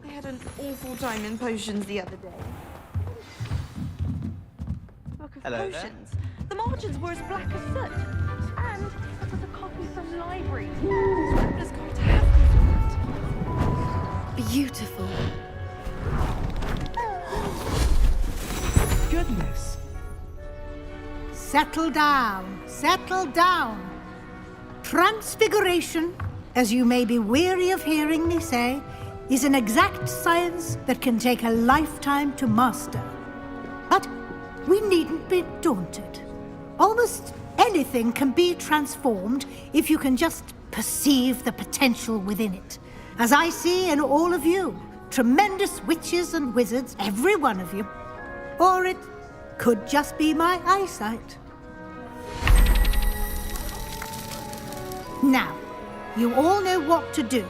I had an awful time in potions the other day. Book of Hello there. potions. The margins were as black as soot. And it was a copy from library. Scribbler's got to have these. Beautiful. Goodness. Settle down, settle down. Transfiguration, as you may be weary of hearing me say, is an exact science that can take a lifetime to master. But we needn't be daunted. Almost anything can be transformed if you can just perceive the potential within it. As I see in all of you, tremendous witches and wizards, every one of you. Or it could just be my eyesight. Now, you all know what to do.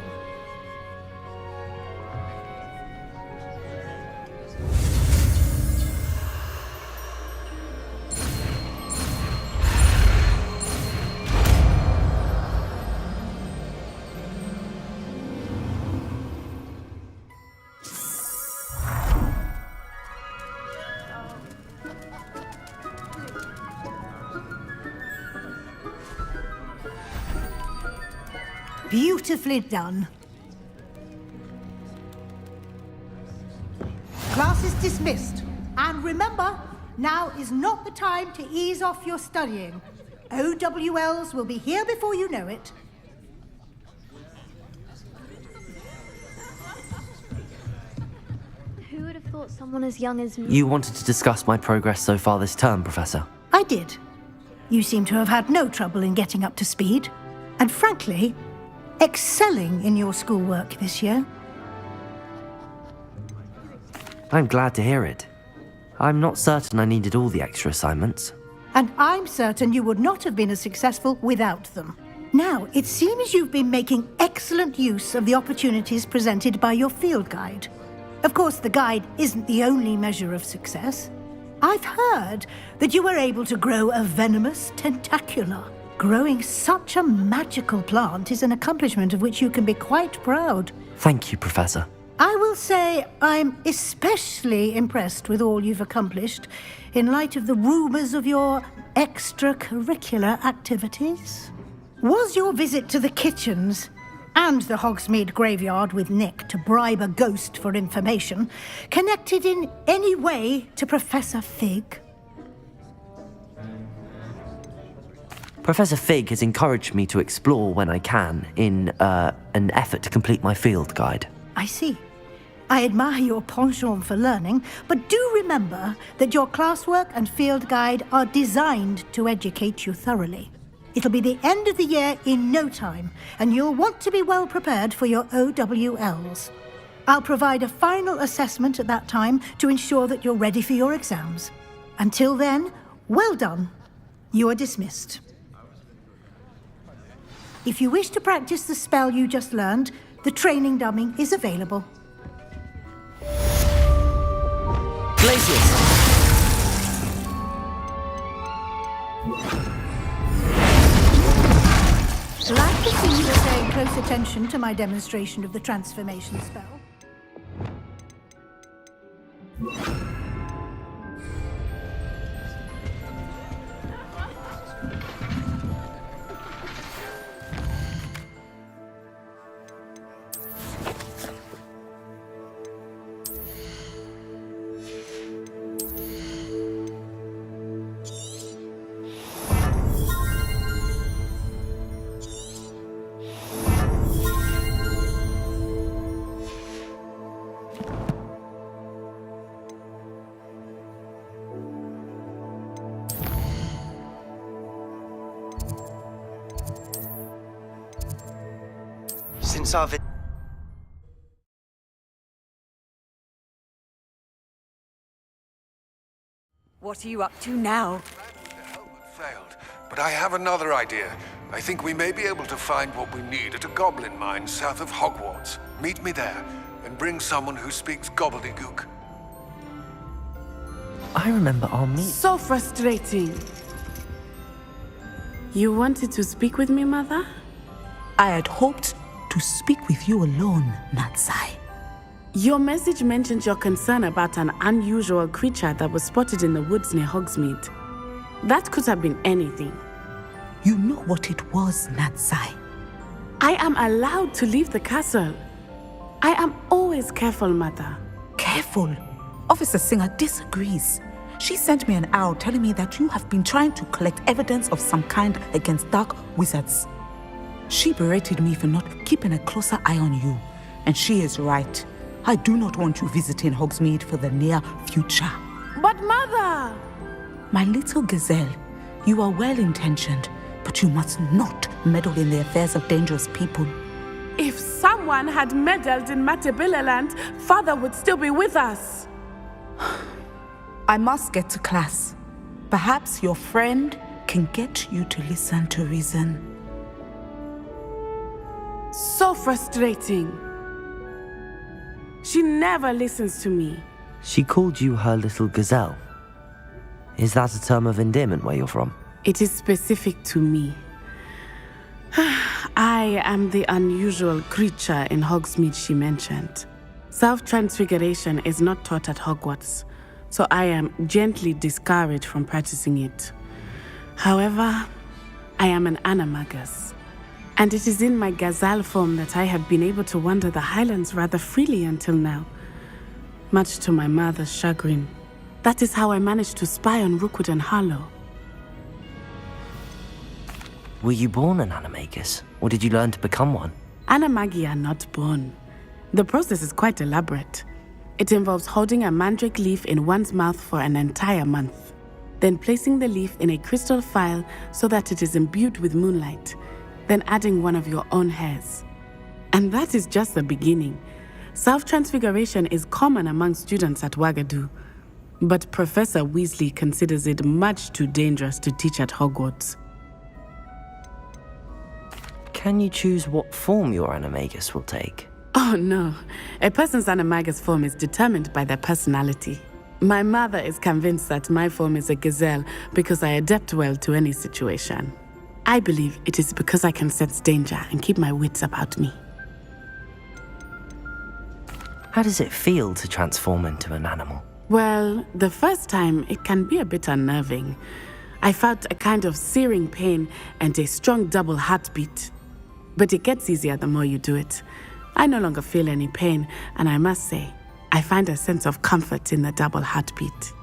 Beautifully done. Class is dismissed. And remember, now is not the time to ease off your studying. OWLs will be here before you know it. Who would have thought someone as young as me? You wanted to discuss my progress so far this term, Professor. I did. You seem to have had no trouble in getting up to speed. And frankly, excelling in your schoolwork this year. I'm glad to hear it. I'm not certain I needed all the extra assignments. And I'm certain you would not have been as successful without them. Now, it seems you've been making excellent use of the opportunities presented by your field guide. Of course, the guide isn't the only measure of success. I've heard that you were able to grow a venomous tentacula. Growing such a magical plant is an accomplishment of which you can be quite proud. Thank you, Professor. I will say I'm especially impressed with all you've accomplished in light of the rumours of your extracurricular activities. Was your visit to the kitchens and the Hogsmeade graveyard with Nick to bribe a ghost for information connected in any way to Professor Fig? Professor Fig has encouraged me to explore when I can in an effort to complete my field guide. I see. I admire your penchant for learning, but do remember that your classwork and field guide are designed to educate you thoroughly. It'll be the end of the year in no time, and you'll want to be well prepared for your OWLs. I'll provide a final assessment at that time to ensure that you're ready for your exams. Until then, well done. You are dismissed. If you wish to practice the spell you just learned, the training dummy is available. Glacius! Glad to see you're paying close attention to my demonstration of the transformation spell. Since our What are you up to now? Failed, but I have another idea. I think we may be able to find what we need at a goblin mine south of Hogwarts. Meet me there, and bring someone who speaks gobbledygook. I remember our meet. So frustrating. You wanted to speak with me, Mother? I had hoped to speak with you alone, Natsai. Your message mentioned your concern about an unusual creature that was spotted in the woods near Hogsmeade. That could have been anything. You know what it was, Natsai. I am allowed to leave the castle. I am always careful, Mother. Careful. Officer Singer disagrees. She sent me an owl telling me that you have been trying to collect evidence of some kind against dark wizards. She berated me for not keeping a closer eye on you. And she is right. I do not want you visiting Hogsmeade for the near future. But Mother! My little gazelle, you are well-intentioned, but you must not meddle in the affairs of dangerous people. If someone had meddled in Matabeleland, Father would still be with us. I must get to class. Perhaps your friend can get you to listen to reason. So frustrating. She never listens to me. She called you her little gazelle. Is that a term of endearment where you're from? It is specific to me. I am the unusual creature in Hogsmeade she mentioned. Self-transfiguration is not taught at Hogwarts, so I am gently discouraged from practicing it. However, I am an animagus, and it is in my gazelle form that I have been able to wander the Highlands rather freely until now, much to my mother's chagrin. That is how I managed to spy on Rookwood and Harlow. Were you born an animagus, or did you learn to become one? Animagi are not born. The process is quite elaborate. It involves holding a mandrake leaf in one's mouth for an entire month, then placing the leaf in a crystal phial so that it is imbued with moonlight, then adding one of your own hairs. And that is just the beginning. Self-transfiguration is common among students at Wagadu, but Professor Weasley considers it much too dangerous to teach at Hogwarts. Can you choose what form your animagus will take? Oh no, a person's animagus form is determined by their personality. My mother is convinced that my form is a gazelle because I adapt well to any situation. I believe it is because I can sense danger and keep my wits about me. How does it feel to transform into an animal? Well, the first time it can be a bit unnerving. I felt a kind of searing pain and a strong double heartbeat. But it gets easier the more you do it. I no longer feel any pain, and I must say, I find a sense of comfort in the double heartbeat.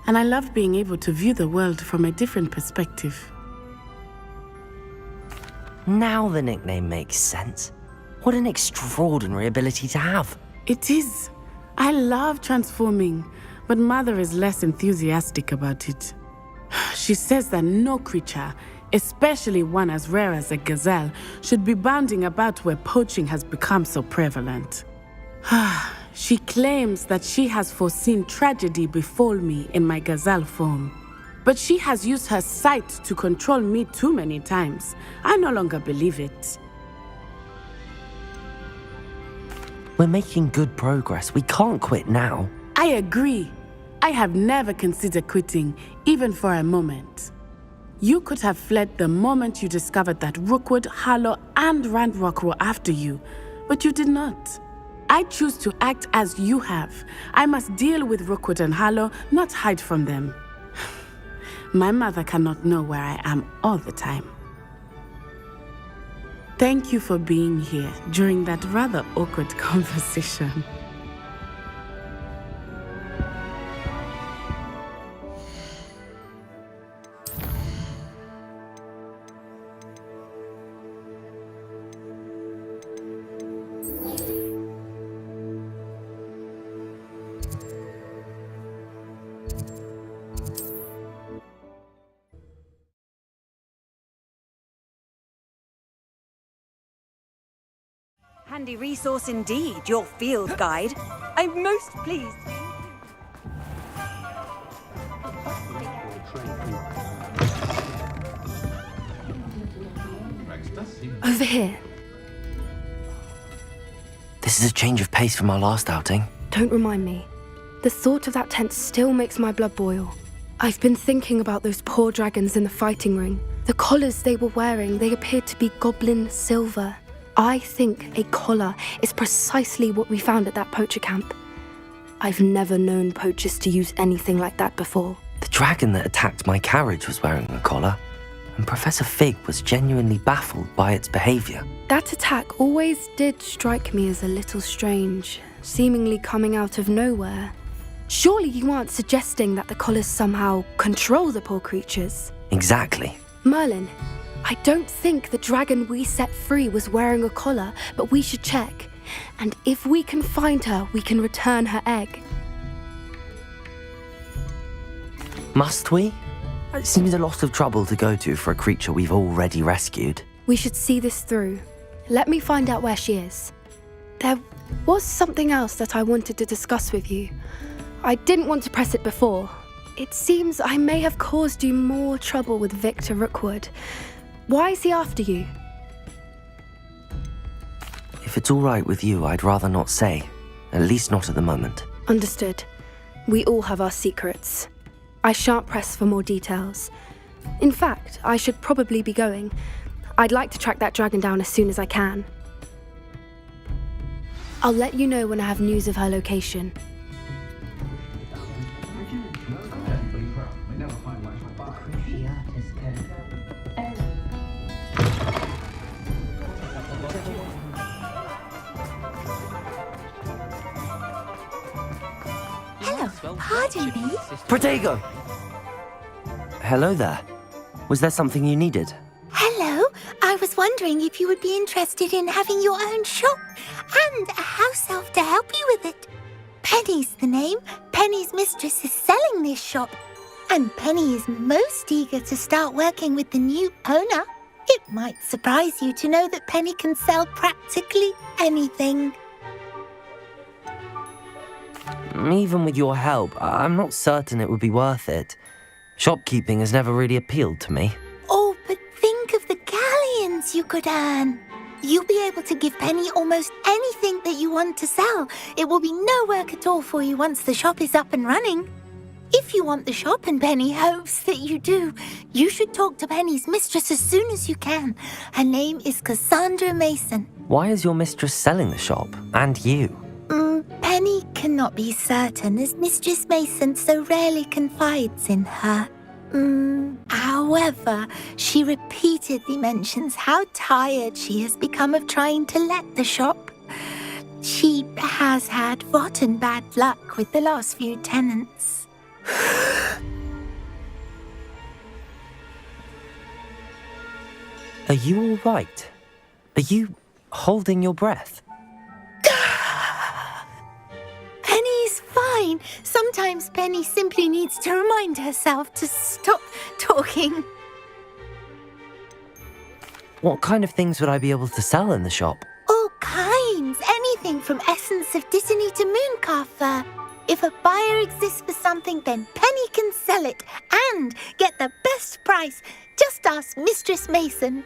And I love being able to view the world from a different perspective. Now the nickname makes sense. What an extraordinary ability to have. It is. I love transforming, but Mother is less enthusiastic about it. She says that no creature, especially one as rare as a gazelle, should be bounding about where poaching has become so prevalent. She claims that she has foreseen tragedy befall me in my gazelle form. But she has used her sight to control me too many times. I no longer believe it. We're making good progress. We can't quit now. I agree. I have never considered quitting, even for a moment. You could have fled the moment you discovered that Rookwood, Harlow, and Ranrock were after you, but you did not. I choose to act as you have. I must deal with Rookwood and Harlow, not hide from them. My mother cannot know where I am all the time. Thank you for being here during that rather awkward conversation. Handy resource indeed, your field guide. I'm most pleased. Over here. This is a change of pace from our last outing. Don't remind me. The thought of that tent still makes my blood boil. I've been thinking about those poor dragons in the fighting ring. The collars they were wearing, they appeared to be goblin silver. I think a collar is precisely what we found at that poacher camp. I've never known poachers to use anything like that before. The dragon that attacked my carriage was wearing a collar, and Professor Fig was genuinely baffled by its behavior. That attack always did strike me as a little strange, seemingly coming out of nowhere. Surely you aren't suggesting that the collars somehow control the poor creatures? Exactly. Merlin, I don't think the dragon we set free was wearing a collar, but we should check. And if we can find her, we can return her egg. Must we? It seems a lot of trouble to go to for a creature we've already rescued. We should see this through. Let me find out where she is. There was something else that I wanted to discuss with you. I didn't want to press it before. It seems I may have caused you more trouble with Victor Rookwood. Why is he after you? If it's all right with you, I'd rather not say. At least not at the moment. Understood. We all have our secrets. I shan't press for more details. In fact, I should probably be going. I'd like to track that dragon down as soon as I can. I'll let you know when I have news of her location. Pardon me? Protego! Hello there. Was there something you needed? Hello. I was wondering if you would be interested in having your own shop and a house elf to help you with it. Penny's the name. Penny's mistress is selling this shop. And Penny is most eager to start working with the new owner. It might surprise you to know that Penny can sell practically anything. Even with your help, I'm not certain it would be worth it. Shopkeeping has never really appealed to me. Oh, but think of the galleons you could earn. You'll be able to give Penny almost anything that you want to sell. It will be no work at all for you once the shop is up and running. If you want the shop and Penny hopes that you do, you should talk to Penny's mistress as soon as you can. Her name is Cassandra Mason. Why is your mistress selling the shop? And you? Penny cannot be certain, as Mistress Mason so rarely confides in her. However, she repeatedly mentions how tired she has become of trying to let the shop. She has had rotten bad luck with the last few tenants. Are you all right? Are you holding your breath? Penny's fine. Sometimes Penny simply needs to remind herself to stop talking. What kind of things would I be able to sell in the shop? All kinds. Anything from essence of Disney to mooncalf fur. If a buyer exists for something, then Penny can sell it and get the best price. Just ask Mistress Mason.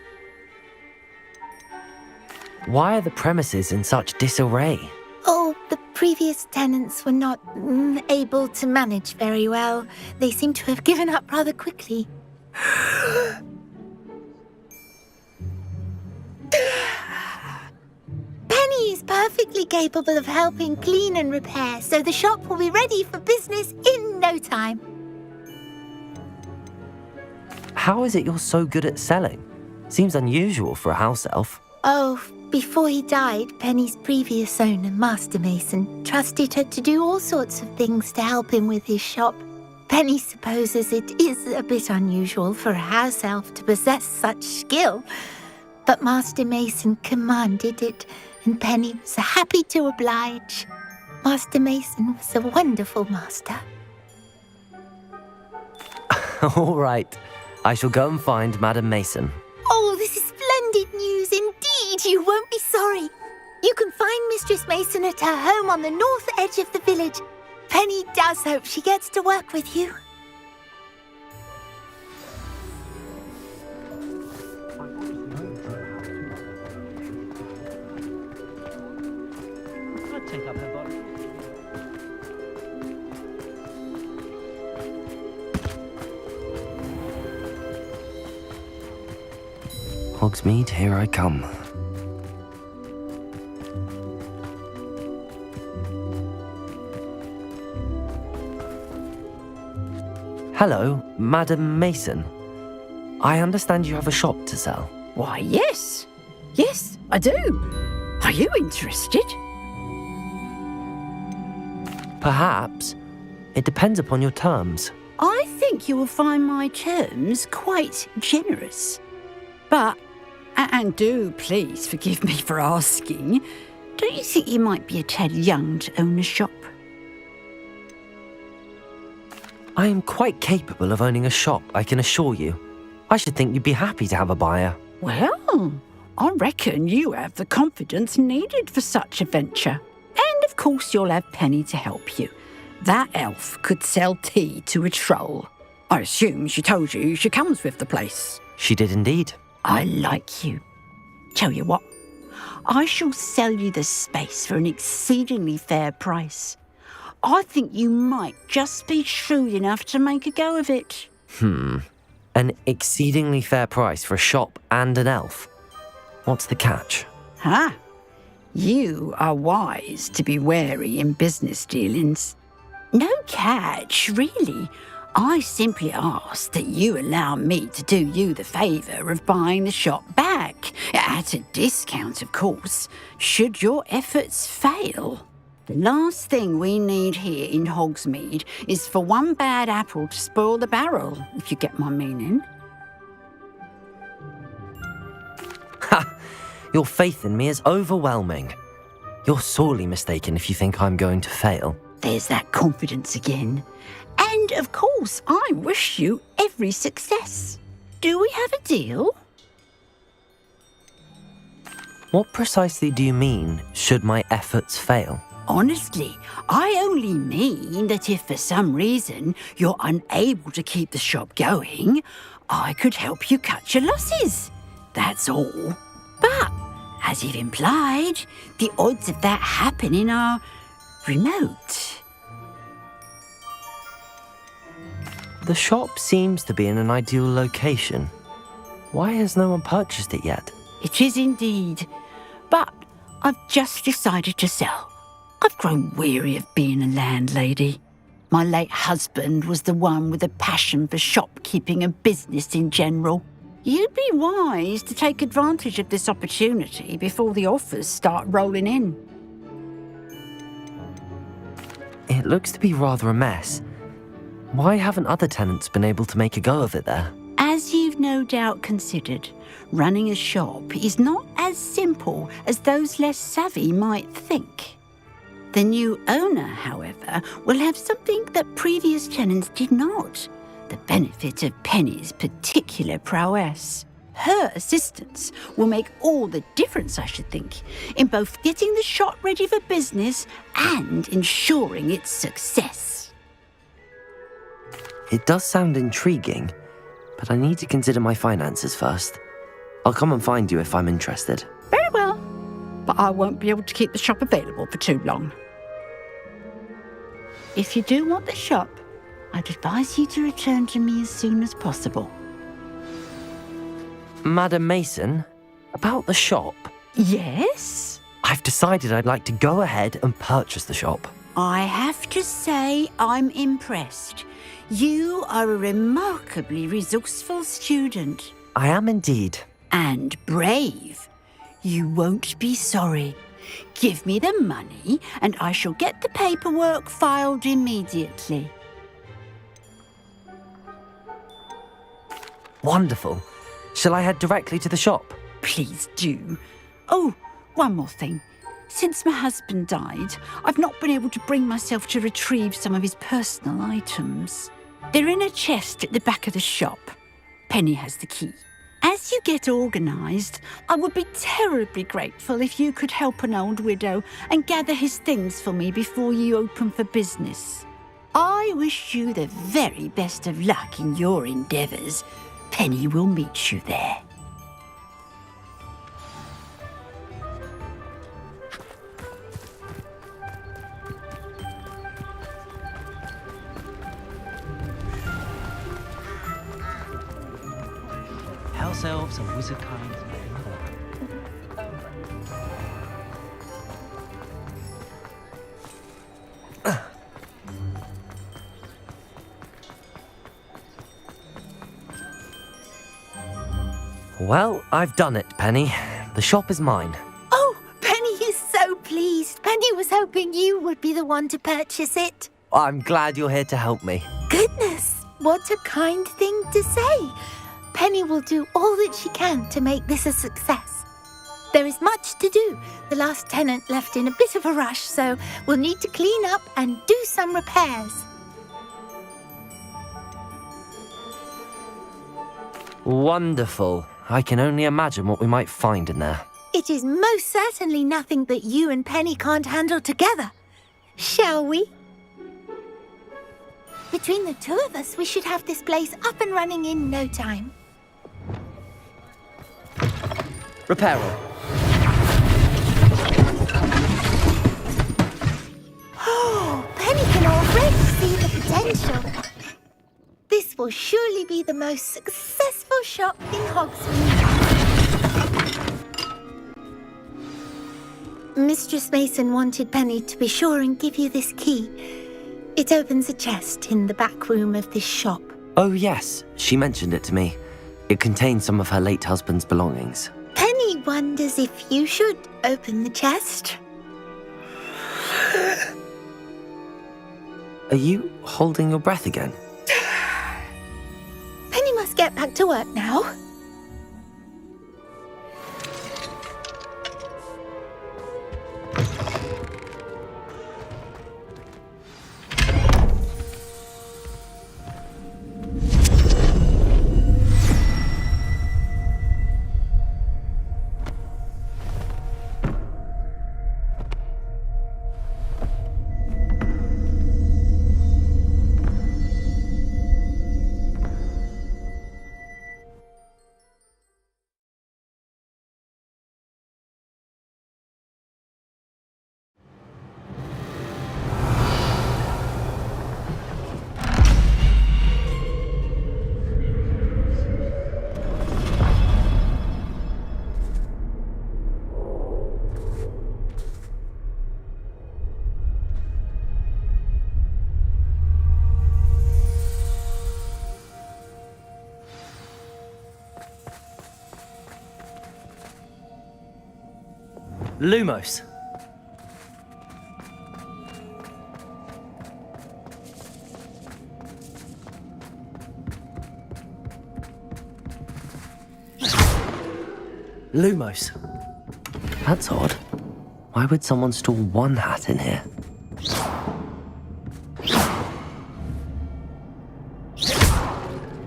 Why are the premises in such disarray? Oh, the previous tenants were not able to manage very well. They seem to have given up rather quickly. Penny is perfectly capable of helping clean and repair, so the shop will be ready for business in no time. How is it you're so good at selling? Seems unusual for a house elf. Oh, before he died, Penny's previous owner, Master Mason, trusted her to do all sorts of things to help him with his shop. Penny supposes it is a bit unusual for a house elf to possess such skill, but Master Mason commanded it, and Penny was happy to oblige. Master Mason was a wonderful master. All right. I shall go and find Madam Mason. Oh, this is splendid news indeed. You won't be sorry. You can find Mistress Mason at her home on the north edge of the village. Penny does hope she gets to work with you. Hogsmeade, here I come. Hello, Madam Mason. I understand you have a shop to sell. Why, yes. Yes, I do. Are you interested? Perhaps. It depends upon your terms. I think you will find my terms quite generous. But, and do please forgive me for asking, don't you think you might be a tad young to own a shop? I am quite capable of owning a shop, I can assure you. I should think you'd be happy to have a buyer. Well, I reckon you have the confidence needed for such a venture. And of course you'll have Penny to help you. That elf could sell tea to a troll. I assume she told you she comes with the place. She did indeed. I like you. Tell you what, I shall sell you the space for an exceedingly fair price. I think you might just be shrewd enough to make a go of it. An exceedingly fair price for a shop and an elf. What's the catch? Huh? You are wise to be wary in business dealings. No catch, really. I simply ask that you allow me to do you the favour of buying the shop back, at a discount, of course, should your efforts fail. The last thing we need here in Hogsmeade is for one bad apple to spoil the barrel, if you get my meaning. Ha! Your faith in me is overwhelming. You're sorely mistaken if you think I'm going to fail. There's that confidence again. And, of course, I wish you every success. Do we have a deal? What precisely do you mean, should my efforts fail? Honestly, I only mean that if for some reason you're unable to keep the shop going, I could help you cut your losses. That's all. But, as you've implied, the odds of that happening are remote. The shop seems to be in an ideal location. Why has no one purchased it yet? It is indeed. But I've just decided to sell. I've grown weary of being a landlady. My late husband was the one with a passion for shopkeeping and business in general. You'd be wise to take advantage of this opportunity before the offers start rolling in. It looks to be rather a mess. Why haven't other tenants been able to make a go of it there? As you've no doubt considered, running a shop is not as simple as those less savvy might think. The new owner, however, will have something that previous tenants did not, the benefit of Penny's particular prowess. Her assistance will make all the difference, I should think, in both getting the shop ready for business and ensuring its success. It does sound intriguing, but I need to consider my finances first. I'll come and find you if I'm interested. Very well, but I won't be able to keep the shop available for too long. If you do want the shop, I'd advise you to return to me as soon as possible. Madam Mason, about the shop. Yes? I've decided I'd like to go ahead and purchase the shop. I have to say I'm impressed. You are a remarkably resourceful student. I am indeed. And brave. You won't be sorry. Give me the money and I shall get the paperwork filed immediately. Wonderful. Shall I head directly to the shop? Please do. Oh, one more thing. Since my husband died, I've not been able to bring myself to retrieve some of his personal items. They're in a chest at the back of the shop. Penny has the key. As you get organised, I would be terribly grateful if you could help an old widow and gather his things for me before you open for business. I wish you the very best of luck in your endeavours. Penny will meet you there. House elves and wizard kind. Well, I've done it, Penny. The shop is mine. Oh, Penny is so pleased. Penny was hoping you would be the one to purchase it. I'm glad you're here to help me. Goodness, what a kind thing to say. Penny will do all that she can to make this a success. There is much to do. The last tenant left in a bit of a rush, so we'll need to clean up and do some repairs. Wonderful. I can only imagine what we might find in there. It is most certainly nothing that you and Penny can't handle together. Shall we? Between the two of us, we should have this place up and running in no time. Reparo. Oh, Penny can already see the potential. This will surely be the most successful shop in Hogsmeade. Mistress Mason wanted Penny to be sure and give you this key. It opens a chest in the back room of this shop. Oh, yes. She mentioned it to me. It contains some of her late husband's belongings. Penny wonders if you should open the chest. Are you holding your breath again? Penny must get back to work now. Lumos. Lumos. That's odd. Why would someone store one hat in here?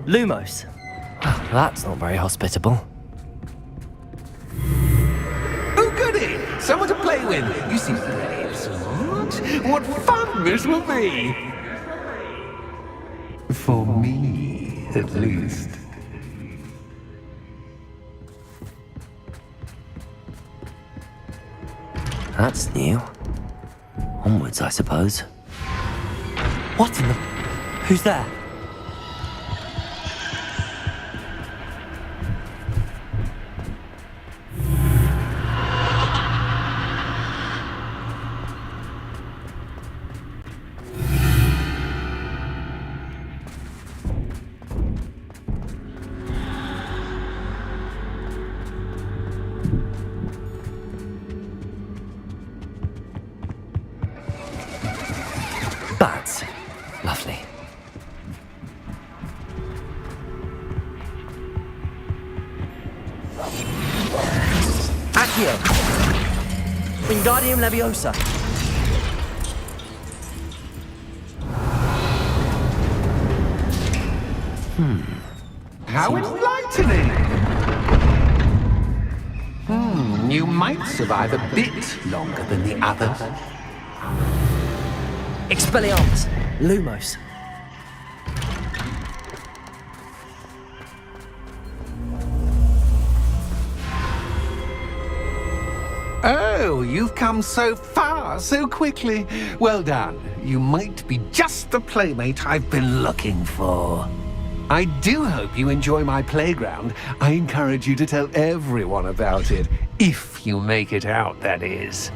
Lumos. Well, that's not very hospitable. Someone to play with. You seem brave, Smart. What fun this will be. For me, at least. That's new. Onwards, I suppose. What in the... Who's there? That's lovely. Accio! Wingardium Leviosa! How enlightening! You might survive a bit longer than the others. Expelliarmus! Lumos! Oh, you've come so far so quickly. Well done. You might be just the playmate I've been looking for. I do hope you enjoy my playground. I encourage you to tell everyone about it. If you make it out, that is.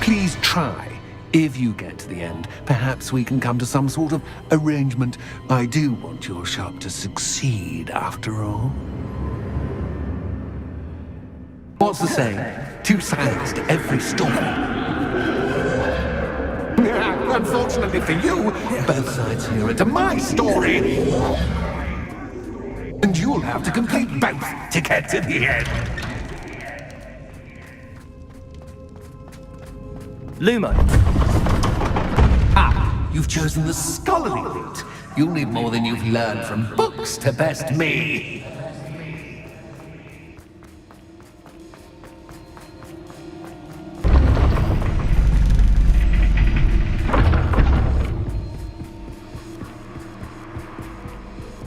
Please try. If you get to the end, perhaps we can come to some sort of arrangement. I do want your shop to succeed, after all. What's the saying? Two sides to every story. Unfortunately for you, both sides here are to my story. And you'll have to complete both to get to the end. Lumo. Ah, you've chosen the scholarly route. You'll need more than you've learned from books to best me.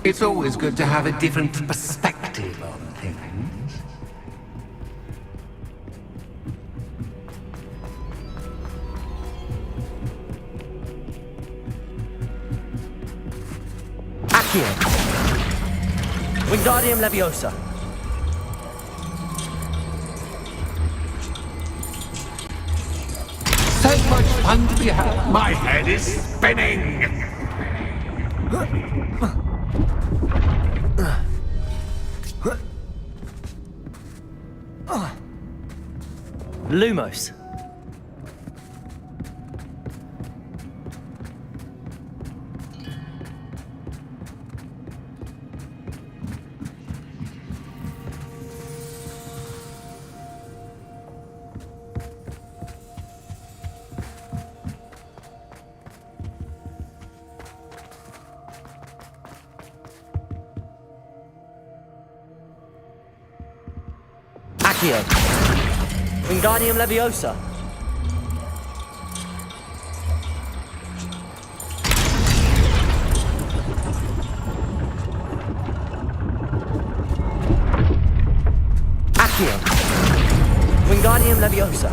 It's always good to have a different perspective on things. Accio. Wingardium Leviosa. So much fun to be had. My head is spinning. Lumos. Accio. Wingardium Leviosa. Accio. Wingardium Leviosa.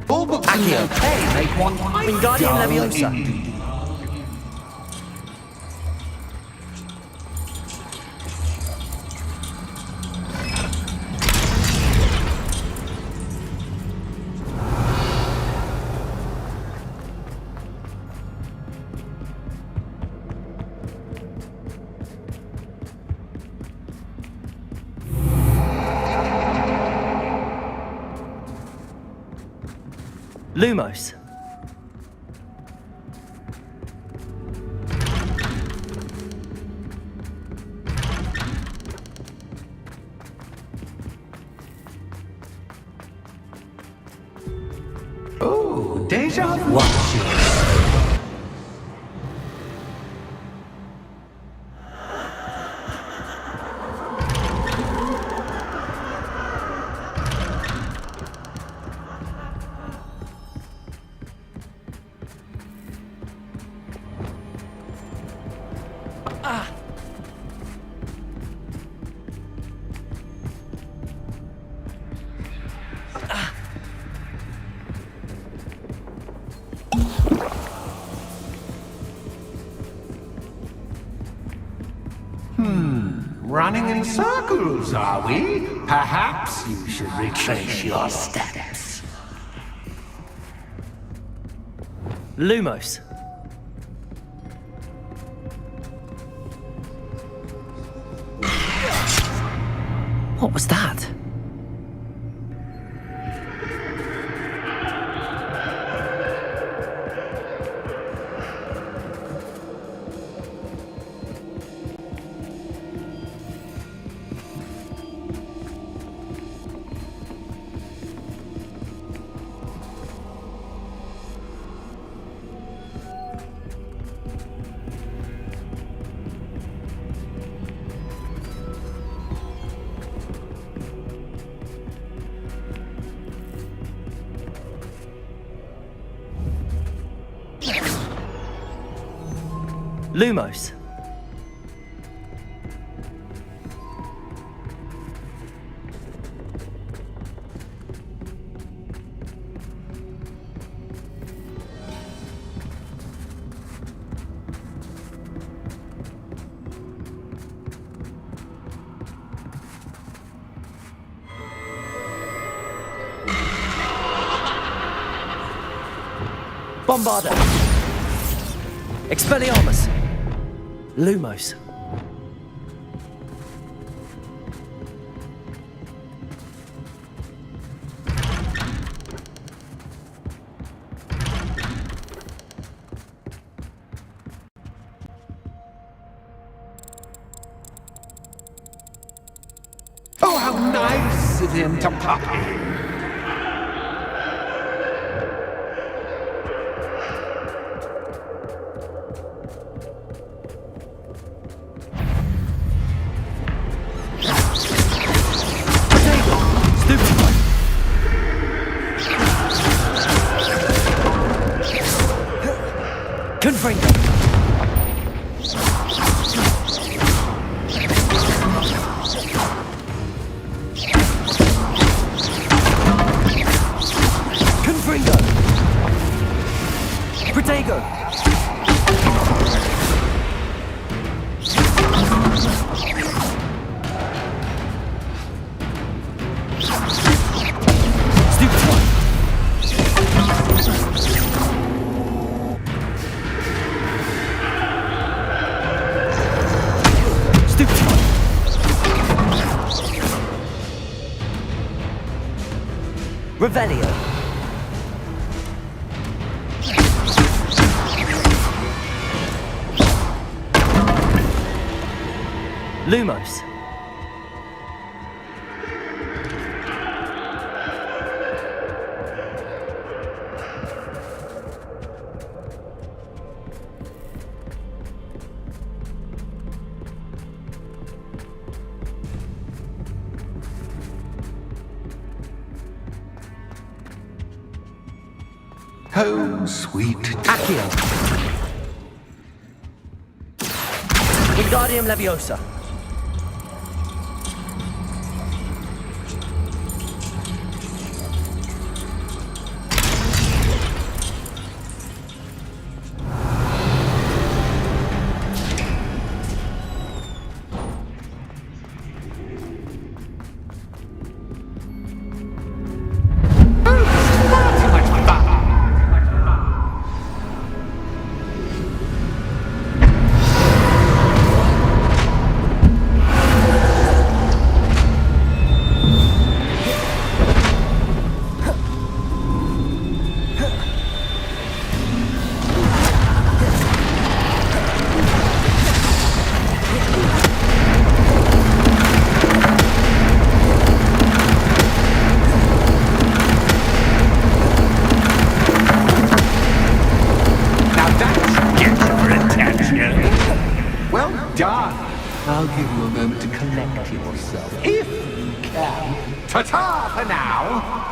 All books in their pay make one Wingardium Leviosa. Lumos. Oh, deja vu. Running in circles, are we? Perhaps you should retrace your steps. Lumos. What was that? Lumos. Bombarda! Expelliarmus! Lumos. Oh, how nice of him to pop in. Confringo! Confringo! Protego! Revelio. Lumos. Home, sweet Accio. Wingardium Leviosa. I'll give you a moment to collect yourself, if you can. Ta-ta for now!